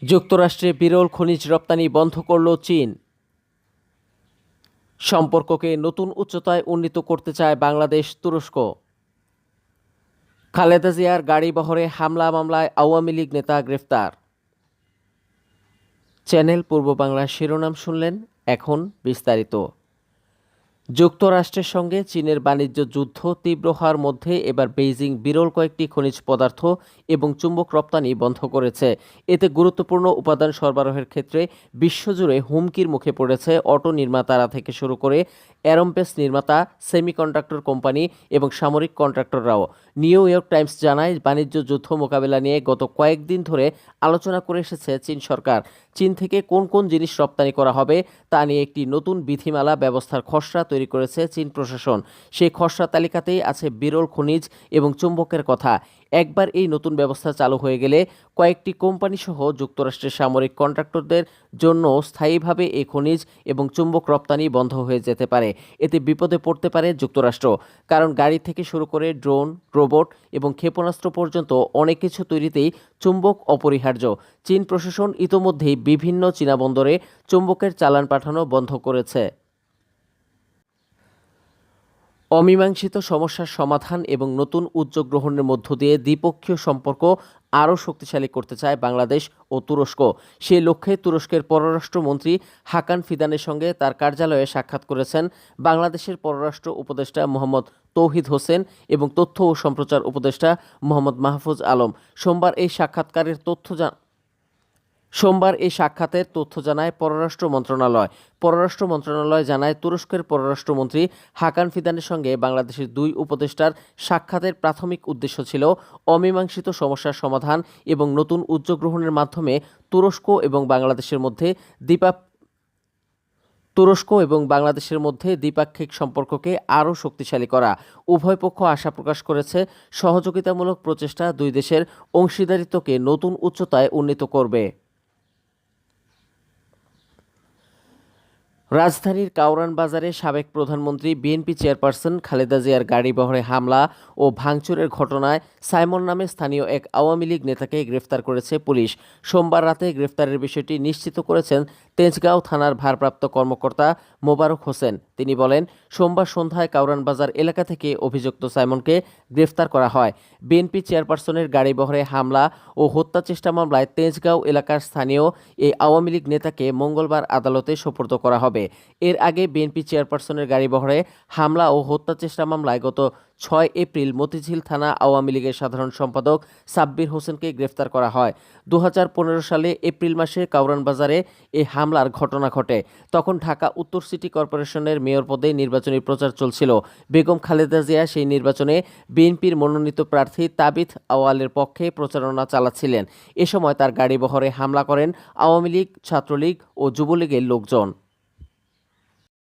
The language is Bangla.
যুক্তরাষ্ট্রে বিরল খনিজ রপ্তানি বন্ধ করল চীন। সম্পর্ককে নতুন উচ্চতায় উন্নীত করতে চায় বাংলাদেশ তুরস্ক। খালেদা জিয়ার গাড়িবহরে হামলা মামলায় আওয়ামী লীগ নেতা গ্রেফতার। চ্যানেল পূর্ব বাংলার শিরোনাম শুনলেন, এখন বিস্তারিত। যুক্তরাষ্ট্রের সঙ্গে চীনের বাণিজ্য যুদ্ধ তীব্র হওয়ার মধ্যে এবার বেইজিং বিরল কয়েকটি খনিজ পদার্থ এবং চুম্বক রপ্তানি বন্ধ করেছে। এতে গুরুত্বপূর্ণ উপাদান সরবরাহের ক্ষেত্রে বিশ্বজুড়ে হুমকির মুখে পড়েছে অটো নির্মাতারা থেকে শুরু করে অ্যারোস্পেস নির্মাতা, সেমিকন্ডাক্টর কোম্পানি এবং সামরিক কন্ট্রাক্টররাও। নিউ ইয়র্ক টাইমস জানায়, বাণিজ্য যুদ্ধ মোকাবেলা নিয়ে গত কয়েকদিন ধরে আলোচনা করে এসেছে চীন সরকার। চীন থেকে কোন কোন জিনিস রপ্তানি করা হবে তা নিয়ে একটি নতুন বিধিমালা ব্যবস্থার খসড়া তৈরি করেছে চীন প্রশাসন। সেই খসড়া তালিকাতেই আছে বিরল খনিজ এবং চুম্বকের কথা। একবার এই নতুন ব্যবস্থা চালু হয়ে গেলে কয়েকটি কোম্পানি সহ যুক্তরাষ্ট্রের সামরিক কন্ট্রাক্টরদের জন্য স্থায়ীভাবে এই খনিজ এবং চুম্বক রপ্তানি বন্ধ হয়ে যেতে পারে। এতে বিপদে পড়তে পারে যুক্তরাষ্ট্র, কারণ গাড়ি থেকে শুরু করে ড্রোন, রোবট এবং ক্ষেপণাস্ত্র পর্যন্ত অনেক কিছু তৈরিতেই চুম্বক অপরিহার্য। চীন প্রশাসন ইতোমধ্যেই বিভিন্ন চীনা বন্দরে চুম্বকের চালান পাঠানো বন্ধ করেছে। অমীমাংসিত সমস্যার সমাধান এবং নতুন উদ্যোগ গ্রহণের মধ্য দিয়ে দ্বিপক্ষীয় সম্পর্ক আরও শক্তিশালী করতে চায় বাংলাদেশ ও তুরস্ক। সেই লক্ষ্যে তুরস্কের পররাষ্ট্রমন্ত্রী হাকান ফিদানের সঙ্গে তার কার্যালয়ে সাক্ষাৎ করেছেন বাংলাদেশের পররাষ্ট্র উপদেষ্টা মোহাম্মদ তৌহিদ হোসেন এবং তথ্য ও সম্প্রচার উপদেষ্টা মোহাম্মদ মাহফুজ আলম। সোমবার এই সাক্ষাতের তথ্য জানায় পররাষ্ট্র মন্ত্রণালয়। পররাষ্ট্র মন্ত্রণালয় জানায়, তুরস্কের পররাষ্ট্রমন্ত্রী হাকান ফিদানের সঙ্গে বাংলাদেশের দুই উপদেষ্টার সাক্ষাতের প্রাথমিক উদ্দেশ্য ছিল অমীমাংসিত সমস্যার সমাধান এবং নতুন উদ্যোগ গ্রহণের মাধ্যমে তুরস্ক এবং বাংলাদেশের মধ্যে দ্বিপাক্ষিক সম্পর্ককে আরও শক্তিশালী করা। উভয় পক্ষ আশা প্রকাশ করেছে, সহযোগিতামূলক প্রচেষ্টা দুই দেশের অংশীদারিত্বকে নতুন উচ্চতায় উন্নীত করবে। রাজধানীর কাউরান বাজারে সাবেক প্রধানমন্ত্রী বিএনপি চেয়ারপারসন খালেদা জিয়ার গাড়িবহরে হামলা ও ভাঙচুরের ঘটনায় সাইমন নামে স্থানীয় এক আওয়ামী লীগ নেতাকে গ্রেফতার করেছে পুলিশ। সোমবার রাতে গ্রেফতারের বিষয়টি নিশ্চিত করেছেন তেজগাঁও থানার ভারপ্রাপ্ত কর্মকর্তা মোবারক হোসেন। তিনি বলেন, সোমবার সন্ধ্যায় কাউরান বাজার এলাকা থেকে অভিযুক্ত সাইমনকে গ্রেফতার করা হয়। বিএনপি চেয়ারপারসনের গাড়িবহরে হামলা ও হত্যা চেষ্টা মামলায় তেজগাঁও এলাকার স্থানীয় এই আওয়ামী লীগ নেতাকে মঙ্গলবার আদালতে সোপর্দ করা হবে। এর আগে বিএনপি চেয়ারপারসনের গাড়িবহরে হামলা ও হত্যা চেষ্টা মামলায় গত 6 এপ্রিল মতিঝিল থানা আওয়ামী লীগের সাধারণ সম্পাদক সাব্বির হোসেনকে গ্রেফতার করা হয়। 2015 সালে এপ্রিল মাসে কাউরান বাজারে এই হামলার ঘটনা ঘটে। তখন ঢাকা উত্তর সিটি কর্পোরেশনের মেয়র পদে নির্বাচনী প্রচার চলছিল। বেগম খালেদা জিয়া সেই নির্বাচনে বিএনপির মনোনীত প্রার্থী তাবিথ আওয়ালের পক্ষে প্রচারণা চালাচ্ছিলেন। এ সময় তার গাড়িবহরে হামলা করেন আওয়ামী লীগ, ছাত্রলীগ ও যুবলীগের লোকজন।